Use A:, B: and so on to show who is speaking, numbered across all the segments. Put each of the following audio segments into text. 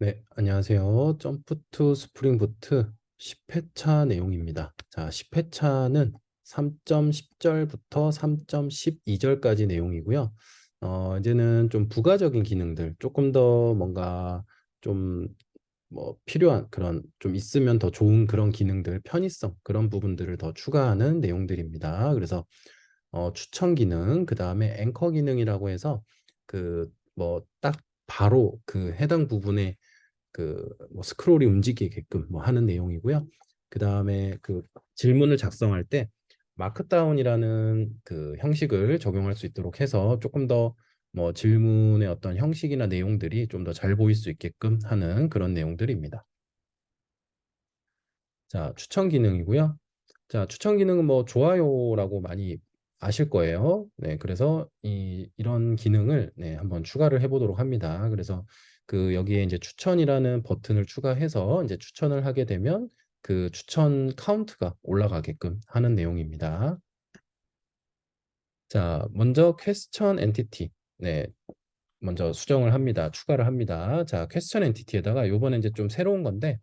A: 네, 안녕하세요. 점프 투 스프링 부트 10회차 내용입니다. 자, 10회차는 3.10절부터 3.12절까지 내용이고요. 이제는 좀 부가적인 기능들, 조금 더 뭔가 좀 필요한 그런 좀 있으면 더 좋은 그런 기능들, 편의성 그런 부분들을 더 추가하는 내용들입니다. 그래서 추천 기능, 그 다음에 앵커 기능이라고 해서 딱 바로 그 해당 부분에 스크롤이 움직이게끔 하는 내용이고요. 그 다음에 그 질문을 작성할 때 마크다운이라는 그 형식을 적용할 수 있도록 해서 조금 더 질문의 어떤 형식이나 내용들이 좀 더 잘 보일 수 있게끔 하는 그런 내용들입니다. 자, 추천 기능이고요. 자, 추천 기능은 좋아요라고 많이 아실 거예요. 네, 그래서 이런 기능을 한번 추가를 해보도록 합니다. 그래서 여기에 이제 추천이라는 버튼을 추가해서 이제 추천을 하게 되면 그 추천 카운트가 올라가게끔 하는 내용입니다. 자, 먼저 퀘스천 엔티티. 네, 먼저 수정을 합니다. 추가를 합니다. 자, 퀘스천 엔티티에다가 요번에 이제 좀 새로운 건데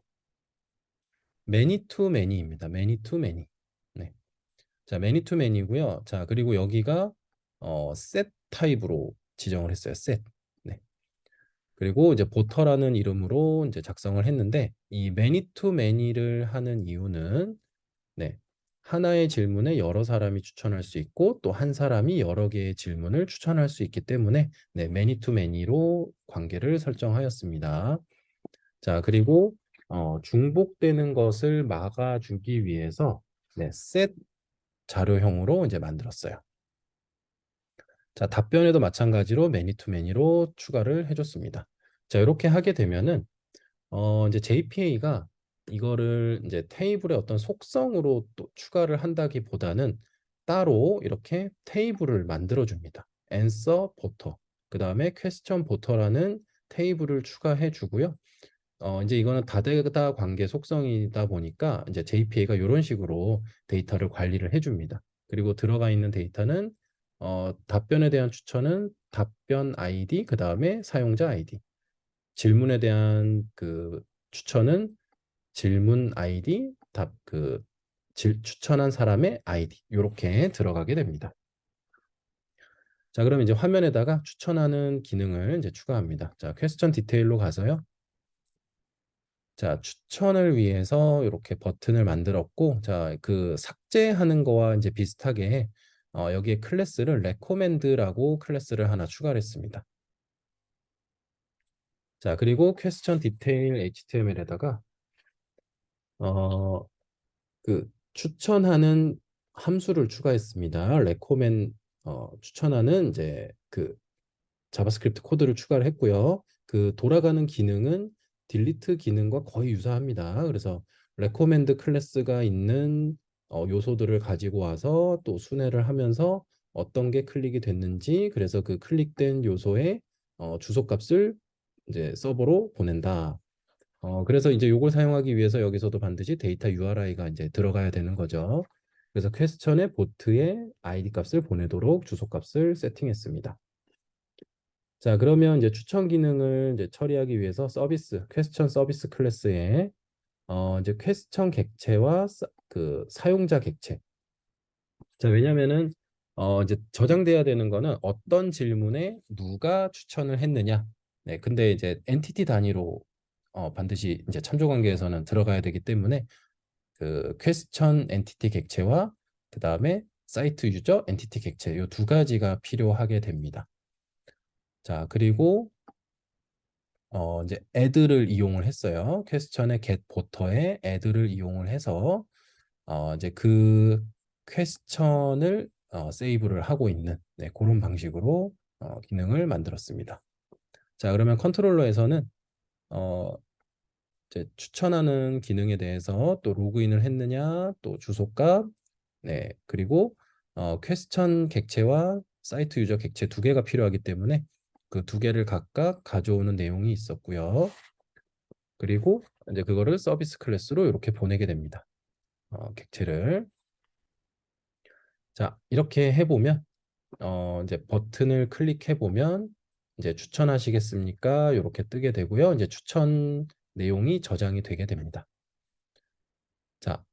A: 매니 투 매니입니다. 매니 투 매니. 네. 자, 매니 투 매니고요. 자, 그리고 여기가 셋 타입으로 지정을 했어요. 셋. 네. 그리고 이제 보터라는 이름으로 이제 작성을 했는데 이 매니 투 매니를 하는 이유는 네. 하나의 질문에 여러 사람이 추천할 수 있고 또 한 사람이 여러 개의 질문을 추천할 수 있기 때문에 네, 매니 투 매니로 관계를 설정하였습니다. 자, 그리고 중복되는 것을 막아주기 위해서 네, 셋 자료형으로 이제 만들었어요. 자, 답변에도 마찬가지로 매니 투 매니로 추가를 해줬습니다. 자, 이렇게 하게 되면은 이제 JPA가 이거를 이제 테이블의 어떤 속성으로 또 추가를 한다기보다는 따로 이렇게 테이블을 만들어 줍니다. answer 보터, 그 다음에 question 보터라는 테이블을 추가해 주고요. 이제 이거는 다대다 관계 속성이다 보니까 이제 JPA가 이런 식으로 데이터를 관리를 해줍니다. 그리고 들어가 있는 데이터는 답변에 대한 추천은 답변 아이디, 그 다음에 사용자 아이디. 질문에 대한 그 추천은 질문 아이디, 추천한 사람의 아이디 이렇게 들어가게 됩니다. 자, 그럼 이제 화면에다가 추천하는 기능을 이제 추가합니다. 자, 퀘스천 디테일로 가서요. 자, 추천을 위해서 이렇게 버튼을 만들었고, 자, 그 삭제하는 거와 이제 비슷하게 여기에 클래스를 recommend라고 클래스를 하나 추가를 했습니다. 자, 그리고 퀘스천 디테일 HTML에다가 어, 추천하는 함수를 추가했습니다. recommend 추천하는 이제 자바스크립트 코드를 추가를 했고요. 돌아가는 기능은 딜리트 기능과 거의 유사합니다. 그래서 recommend 클래스가 있는 요소들을 가지고 와서 또 순회를 하면서 어떤 게 클릭이 됐는지, 그래서 그 클릭된 요소의 주소값을 이제 서버로 보낸다. 그래서 이제 요걸 사용하기 위해서 여기서도 반드시 데이터 URI가 이제 들어가야 되는 거죠. 그래서 퀘스천의 보트에 아이디 값을 보내도록 주소 값을 세팅했습니다. 자, 그러면 이제 추천 기능을 이제 처리하기 위해서 퀘스천 서비스 클래스에 이제 퀘스천 객체와 사용자 객체. 자, 왜냐면은 이제 저장돼야 되는 거는 어떤 질문에 누가 추천을 했느냐. 네, 근데 이제 엔티티 단위로 반드시 이제 참조 관계에서는 들어가야 되기 때문에 퀘스천 엔티티 객체와 그 다음에 사이트 유저 엔티티 객체 이 두 가지가 필요하게 됩니다. 자, 그리고 이제 add를 이용을 했어요. 퀘스천의 get 보터에 add를 이용을 해서 이제 그 퀘스천을 세이브를 하고 있는 그런 방식으로 기능을 만들었습니다. 자, 그러면 컨트롤러에서는 어, 이제 추천하는 기능에 대해서 또 로그인을 했느냐, 또 주소값, 네, 그리고 퀘스천 객체와 사이트 유저 객체 두 개가 필요하기 때문에 그 두 개를 각각 가져오는 내용이 있었고요. 그리고 이제 그거를 서비스 클래스로 이렇게 보내게 됩니다. 객체를. 자, 이렇게 해보면 이제 버튼을 클릭해 보면 이제 추천하시겠습니까? 이렇게 뜨게 되고요. 이제 추천 내용이 저장이 되게 됩니다. 자,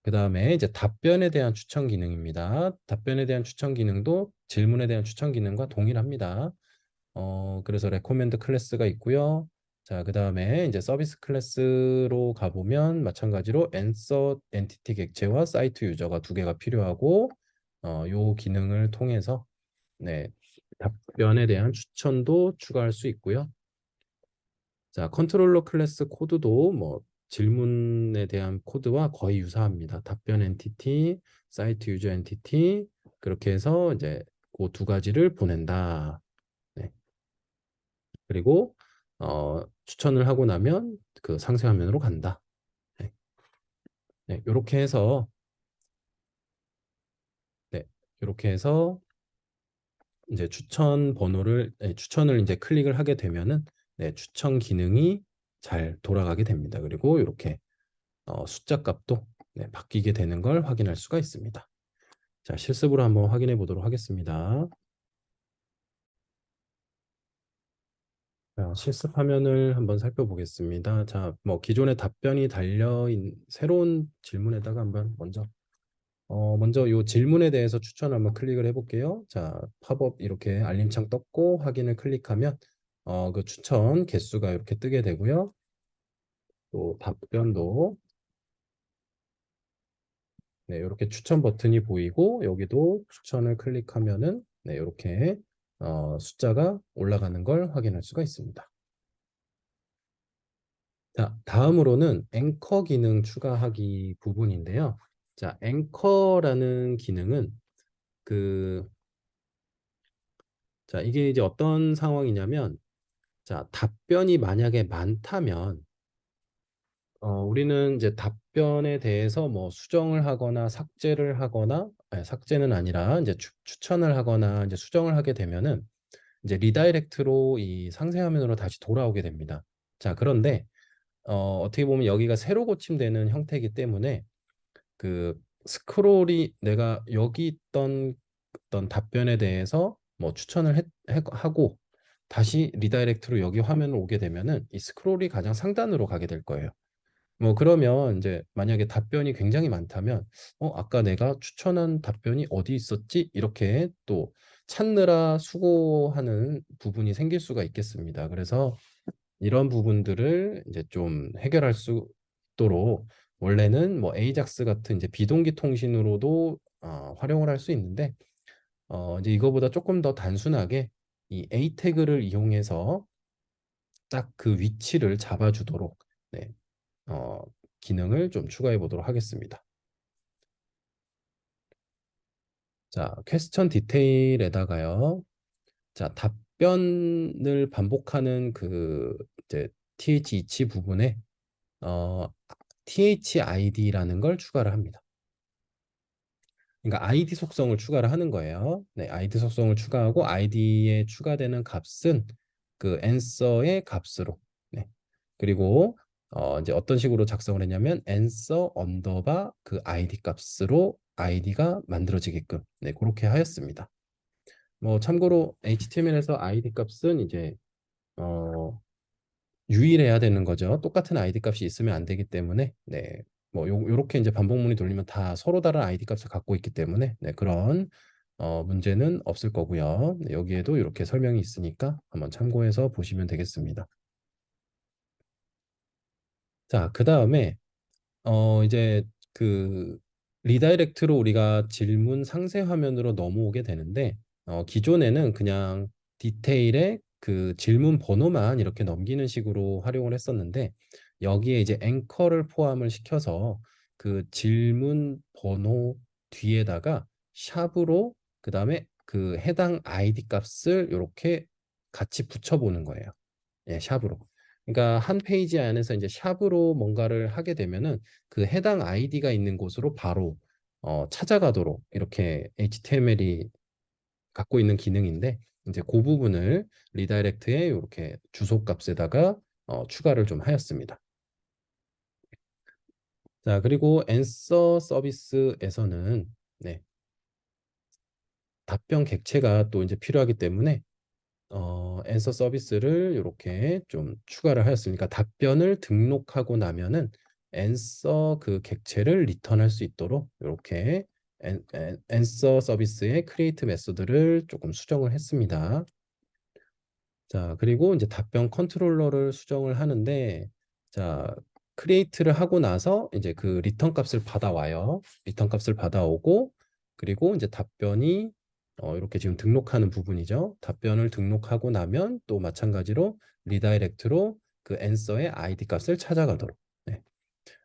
A: 그다음에 이제 답변에 대한 추천 기능입니다. 답변에 대한 추천 기능도 질문에 대한 추천 기능과 동일합니다. 그래서 레코멘드 클래스가 있고요. 자, 그다음에 이제 서비스 클래스로 가보면 마찬가지로 앤서 엔티티 객체와 사이트 유저가 두 개가 필요하고 요 기능을 통해서 네, 답변에 대한 추천도 추가할 수 있고요. 자, 컨트롤러 클래스 코드도 뭐 질문에 대한 코드와 거의 유사합니다. 답변 엔티티, 사이트 유저 엔티티 그렇게 해서 이제 그 두 가지를 보낸다. 네. 그리고 추천을 하고 나면 그 상세 화면으로 간다. 네. 네, 이렇게 해서 네, 이렇게 해서 이제 추천 번호를 추천을 이제 클릭을 하게 되면은 네, 추천 기능이 잘 돌아가게 됩니다. 그리고 이렇게 숫자 값도 네, 바뀌게 되는 걸 확인할 수가 있습니다. 자, 실습으로 한번 확인해 보도록 하겠습니다. 자, 실습 화면을 한번 살펴보겠습니다. 자, 뭐 기존에 답변이 달려 있는 새로운 질문에다가 한번 먼저 이 질문에 대해서 추천 한번 클릭을 해볼게요. 자, 팝업 이렇게 알림창 떴고 확인을 클릭하면 그 추천 개수가 이렇게 뜨게 되고요. 또 답변도 네, 이렇게 추천 버튼이 보이고 여기도 추천을 클릭하면은 네, 이렇게 숫자가 올라가는 걸 확인할 수가 있습니다. 자, 다음으로는 앵커 기능 추가하기 부분인데요. 자, 앵커라는 기능은 그 자, 이게 이제 어떤 상황이냐면 자, 답변이 만약에 많다면 우리는 이제 답변에 대해서 뭐 수정을 하거나 삭제를 하거나 아니, 삭제는 아니라 이제 추천을 하거나 이제 수정을 하게 되면은 이제 리다이렉트로 이 상세 화면으로 다시 돌아오게 됩니다. 자, 그런데 어떻게 보면 여기가 새로 고침되는 형태이기 때문에 그 스크롤이 내가 여기 있던 어떤 답변에 대해서 뭐 추천을 하고 다시 리다이렉트로 여기 화면을 오게 되면은 이 스크롤이 가장 상단으로 가게 될 거예요. 뭐 그러면 이제 만약에 답변이 굉장히 많다면 아까 내가 추천한 답변이 어디 있었지? 이렇게 또 찾느라 수고하는 부분이 생길 수가 있겠습니다. 그래서 이런 부분들을 이제 좀 해결할 수 있도록 원래는 뭐 에이작스 같은 이제 비동기 통신으로도 활용을 할 수 있는데 이제 이거보다 조금 더 단순하게 이 A 태그를 이용해서 딱 그 위치를 잡아주도록 네, 어, 기능을 좀 추가해 보도록 하겠습니다. 자, 퀘스천 디테일에다가요. 자, 답변을 반복하는 그 이제 TH2 부분에 어, THID라는 걸 추가를 합니다. 그러니까 아이디 속성을 추가를 하는 거예요. 네, 아이디 속성을 추가하고 아이디에 추가되는 값은 그 answer의 값으로. 네. 그리고 이제 어떤 식으로 작성을 했냐면 answer 언더바 그 아이디 값으로 아이디가 만들어지게끔 네, 그렇게 하였습니다. 뭐 참고로 HTML에서 아이디 값은 이제 어, 유일해야 되는 거죠. 똑같은 아이디 값이 있으면 안 되기 때문에 네. 뭐 요렇게 이제 반복문이 돌리면 다 서로 다른 아이디 값을 갖고 있기 때문에 네, 그런 문제는 없을 거고요. 네, 여기에도 이렇게 설명이 있으니까 한번 참고해서 보시면 되겠습니다. 자, 그다음에 이제 그 리다이렉트로 우리가 질문 상세 화면으로 넘어오게 되는데 기존에는 그냥 디테일에 그 질문 번호만 이렇게 넘기는 식으로 활용을 했었는데 여기에 이제 앵커를 포함을 시켜서 그 질문 번호 뒤에다가 샵으로 그다음에 그 해당 아이디 값을 이렇게 같이 붙여보는 거예요. 예, 샵으로. 그러니까 한 페이지 안에서 이제 샵으로 뭔가를 하게 되면은 그 해당 아이디가 있는 곳으로 바로 찾아가도록 이렇게 HTML이 갖고 있는 기능인데 이제 그 부분을 리다이렉트에 이렇게 주소 값에다가 추가를 좀 하였습니다. 자, 그리고 앤서 서비스에서는 네, 답변 객체가 또 이제 필요하기 때문에 앤서 서비스를 이렇게 좀 추가를 하였으니까 답변을 등록하고 나면은 앤서 그 객체를 리턴할 수 있도록 이렇게 앤서 서비스의 크리에이트 메소드를 조금 수정을 했습니다. 자, 그리고 이제 답변 컨트롤러를 수정을 하는데, 자, 크리에이트를 하고 나서 이제 그 리턴 값을 받아와요. 리턴 값을 받아오고, 그리고 이제 답변이 이렇게 지금 등록하는 부분이죠. 답변을 등록하고 나면 또 마찬가지로 리다이렉트로 그 앤서의 아이디 값을 찾아가도록. 네.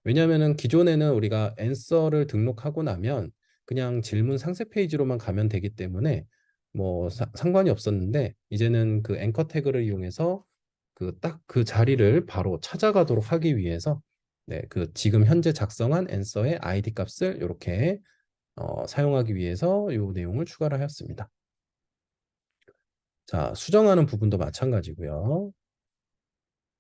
A: 왜냐하면은 기존에는 우리가 앤서를 등록하고 나면 그냥 질문 상세 페이지로만 가면 되기 때문에 뭐 상관이 없었는데 이제는 그 앵커 태그를 이용해서 그 딱 그 자리를 바로 찾아가도록 하기 위해서 네, 그 지금 현재 작성한 앤서의 아이디 값을 이렇게 사용하기 위해서 이 내용을 추가를 하였습니다. 자, 수정하는 부분도 마찬가지고요.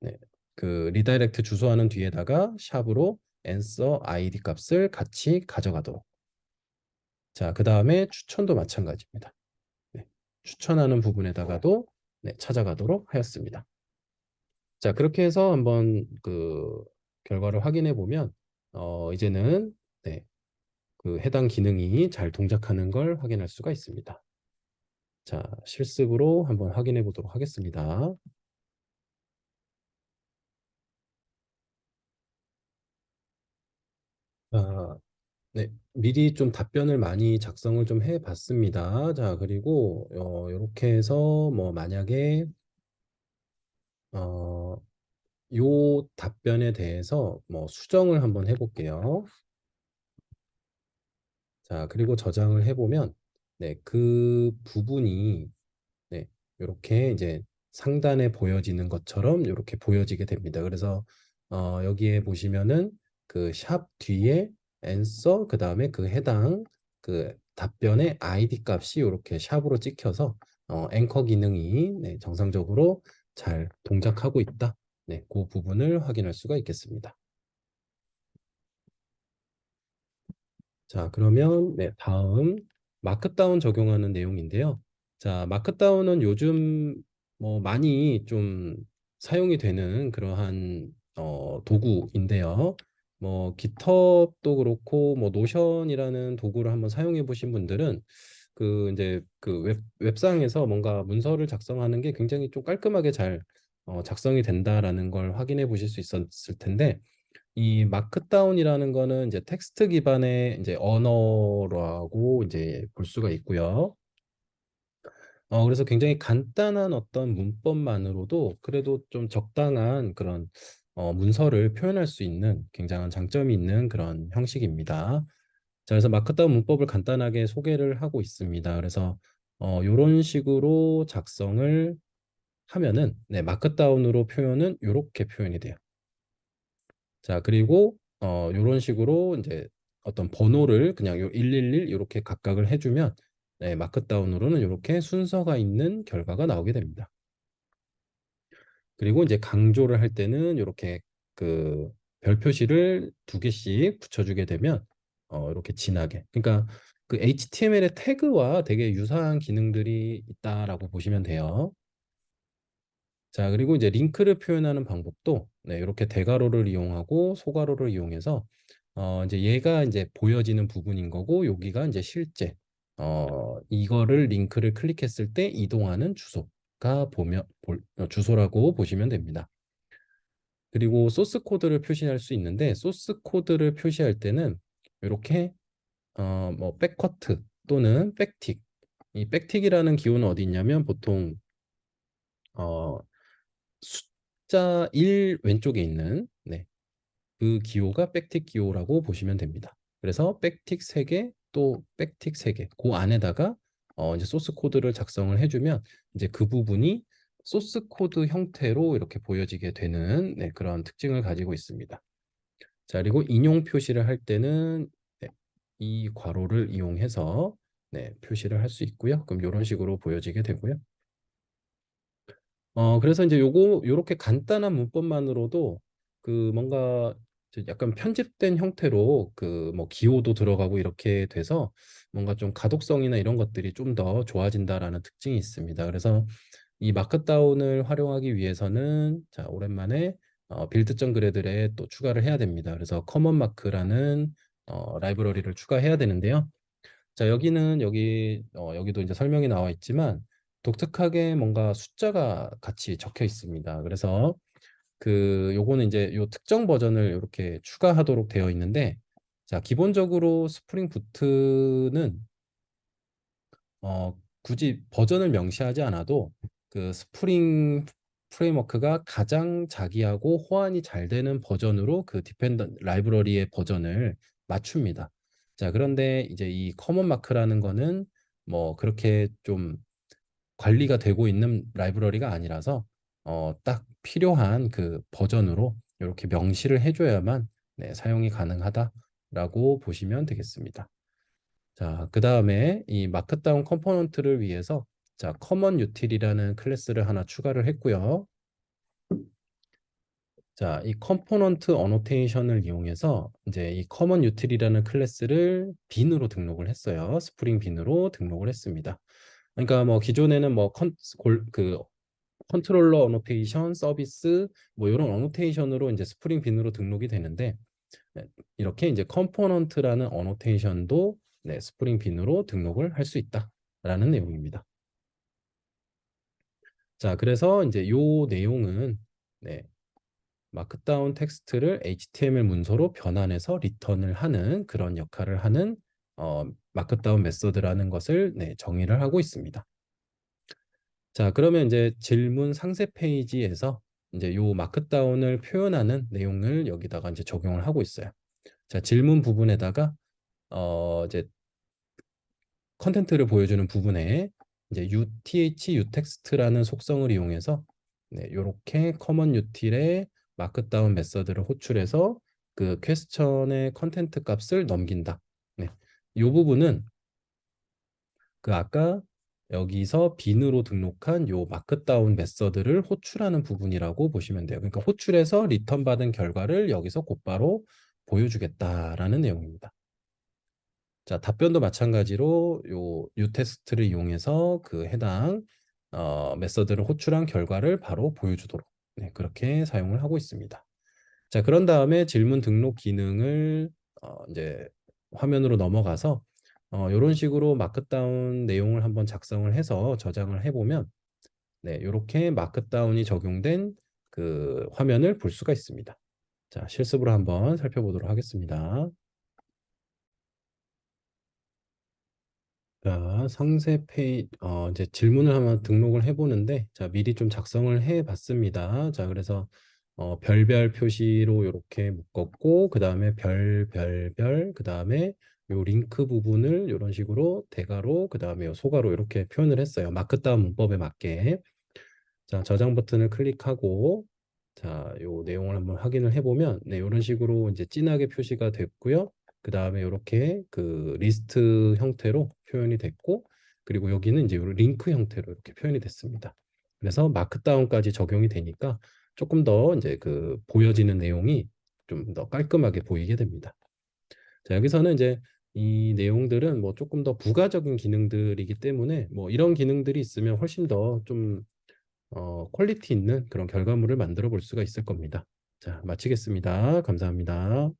A: 네, 그 리다이렉트 주소하는 뒤에다가 샵으로 answer id 값을 같이 가져가도록. 자, 그 다음에 추천도 마찬가지입니다. 네, 추천하는 부분에다가도 네, 찾아가도록 하였습니다. 자, 그렇게 해서 한번 그 결과를 확인해 보면 이제는 네, 그 해당 기능이 잘 동작하는 걸 확인할 수가 있습니다. 자, 실습으로 한번 확인해 보도록 하겠습니다. 아, 네, 미리 좀 답변을 많이 작성을 좀 해봤습니다. 자, 그리고 이렇게 해서 뭐 만약에 어, 요 답변에 대해서 뭐 수정을 한번 해볼게요. 자, 그리고 저장을 해보면 네, 그 부분이 네, 이렇게 이제 상단에 보여지는 것처럼 이렇게 보여지게 됩니다. 그래서 여기에 보시면은 그 샵 뒤에 answer 그 다음에 그 해당 그 답변의 ID 값이 이렇게 샵으로 찍혀서 앵커 기능이 네, 정상적으로 잘 동작하고 있다. 네, 그 부분을 확인할 수가 있겠습니다. 자, 그러면 네, 다음 마크다운 적용하는 내용인데요. 자, 마크다운은 요즘 뭐 많이 좀 사용이 되는 그러한 도구인데요. 뭐 깃허브도 그렇고 뭐 노션이라는 도구를 한번 사용해 보신 분들은 그 이제 그 웹상에서 뭔가 문서를 작성하는 게 굉장히 좀 깔끔하게 잘 작성이 된다라는 걸 확인해 보실 수 있었을 텐데 이 마크다운이라는 거는 이제 텍스트 기반의 이제 언어라고 이제 볼 수가 있고요. 그래서 굉장히 간단한 어떤 문법만으로도 그래도 좀 적당한 그런 문서를 표현할 수 있는 굉장한 장점이 있는 그런 형식입니다. 자, 그래서 마크다운 문법을 간단하게 소개를 하고 있습니다. 그래서 이런 식으로 작성을 하면은 네, 마크다운으로 표현은 이렇게 표현이 돼요. 자, 그리고 요런 식으로 이제 어떤 번호를 그냥 요 111 이렇게 각각을 해주면 네, 마크다운으로는 이렇게 순서가 있는 결과가 나오게 됩니다. 그리고 이제 강조를 할 때는 이렇게 그 별 표시를 두 개씩 붙여주게 되면 이렇게 진하게. 그러니까 그 HTML의 태그와 되게 유사한 기능들이 있다라고 보시면 돼요. 자, 그리고 이제 링크를 표현하는 방법도 네, 이렇게 대괄호를 이용하고 소괄호를 이용해서 이제 얘가 이제 보여지는 부분인 거고 여기가 이제 실제 이거를 링크를 클릭했을 때 이동하는 주소가 주소라고 보시면 됩니다. 그리고 소스 코드를 표시할 수 있는데 소스 코드를 표시할 때는 이렇게 뭐 백커트 또는 백틱 이 백틱이라는 기호는 어디 있냐면 보통 어, 숫자 1 왼쪽에 있는 네, 그 기호가 백틱 기호라고 보시면 됩니다. 그래서 백틱 3개 또 백틱 3개 그 안에다가 이제 소스 코드를 작성을 해주면 이제 그 부분이 소스 코드 형태로 이렇게 보여지게 되는 네, 그런 특징을 가지고 있습니다. 자, 그리고 인용 표시를 할 때는 네, 이 괄호를 이용해서 네, 표시를 할 수 있고요. 그럼 이런 식으로 보여지게 되고요. 그래서 이제 요렇게 간단한 문법만으로도 그 뭔가 이제 약간 편집된 형태로 그 뭐 기호도 들어가고 이렇게 돼서 뭔가 좀 가독성이나 이런 것들이 좀 더 좋아진다라는 특징이 있습니다. 그래서 이 마크다운을 활용하기 위해서는 자, 오랜만에 빌드점 그래드에 또 추가를 해야 됩니다. 그래서 커먼 마크라는 라이브러리를 추가해야 되는데요. 자, 여기도 이제 설명이 나와 있지만 독특하게 뭔가 숫자가 같이 적혀 있습니다. 그래서 요거는 이제 요 특정 버전을 이렇게 추가하도록 되어 있는데, 자, 기본적으로 스프링 부트는 굳이 버전을 명시하지 않아도 그 스프링 프레임워크가 가장 자기하고 호환이 잘 되는 버전으로 그 디펜던 라이브러리의 버전을 맞춥니다. 자, 그런데 이제 이 커먼 마크라는 거는 뭐 그렇게 좀 관리가 되고 있는 라이브러리가 아니라서 딱 필요한 그 버전으로 이렇게 명시를 해줘야만 네, 사용이 가능하다라고 보시면 되겠습니다. 자, 그 다음에 이 마크다운 컴포넌트를 위해서 자, 커먼 유틸이라는 클래스를 하나 추가를 했고요. 자, 이 컴포넌트 어노테이션을 이용해서 이제 이 커먼 유틸이라는 클래스를 빈으로 등록을 했어요. 스프링 빈으로 등록을 했습니다. 그러니까 뭐 기존에는 뭐 컨트롤러 어노테이션, 서비스 뭐 이런 어노테이션으로 이제 스프링 빈으로 등록이 되는데 네, 이렇게 이제 컴포넌트라는 어노테이션도 네, 스프링 빈으로 등록을 할 수 있다라는 내용입니다. 자, 그래서 이제 요 내용은 네, 마크다운 텍스트를 HTML 문서로 변환해서 리턴을 하는 그런 역할을 하는 마크다운 메서드라는 것을 네, 정의를 하고 있습니다. 자, 그러면 이제 질문 상세 페이지에서 이제 요 마크다운을 표현하는 내용을 여기다가 이제 적용을 하고 있어요. 자, 질문 부분에다가 이제 컨텐트를 보여주는 부분에 이제 UTH-UText라는 속성을 이용해서 네, 요렇게 커먼 유틸의 마크다운 메서드를 호출해서 그 퀘스천의 컨텐트 값을 넘긴다. 네. 이 부분은 그 아까 여기서 빈으로 등록한 요 마크다운 메서드를 호출하는 부분이라고 보시면 돼요. 그러니까 호출해서 리턴 받은 결과를 여기서 곧바로 보여주겠다라는 내용입니다. 자, 답변도 마찬가지로 요 유테스트를 이용해서 그 해당 메서드를 호출한 결과를 바로 보여주도록 네, 그렇게 사용을 하고 있습니다. 자, 그런 다음에 질문 등록 기능을 이제 화면으로 넘어가서 이런 식으로 마크다운 내용을 한번 작성을 해서 저장을 해보면 네, 이렇게 마크다운이 적용된 그 화면을 볼 수가 있습니다. 자, 실습으로 한번 살펴보도록 하겠습니다. 자, 상세 이제 질문을 한번 등록을 해보는데, 자, 미리 좀 작성을 해 봤습니다. 자, 그래서, 별별 표시로 이렇게 묶었고, 그 다음에 그 다음에 요 링크 부분을 이런 식으로 대괄호, 그 다음에 요 소괄호 이렇게 표현을 했어요. 마크다운 문법에 맞게. 자, 저장 버튼을 클릭하고, 자, 요 내용을 한번 확인을 해보면, 네, 이런 식으로 이제 진하게 표시가 됐고요. 그 다음에 이렇게 그 리스트 형태로 표현이 됐고, 그리고 여기는 이제 요 링크 형태로 이렇게 표현이 됐습니다. 그래서 마크다운까지 적용이 되니까 조금 더 이제 그 보여지는 내용이 좀 더 깔끔하게 보이게 됩니다. 자, 여기서는 이제 이 내용들은 뭐 조금 더 부가적인 기능들이기 때문에 뭐 이런 기능들이 있으면 훨씬 더좀 퀄리티 있는 그런 결과물을 만들어 볼 수가 있을 겁니다. 자, 마치겠습니다. 감사합니다.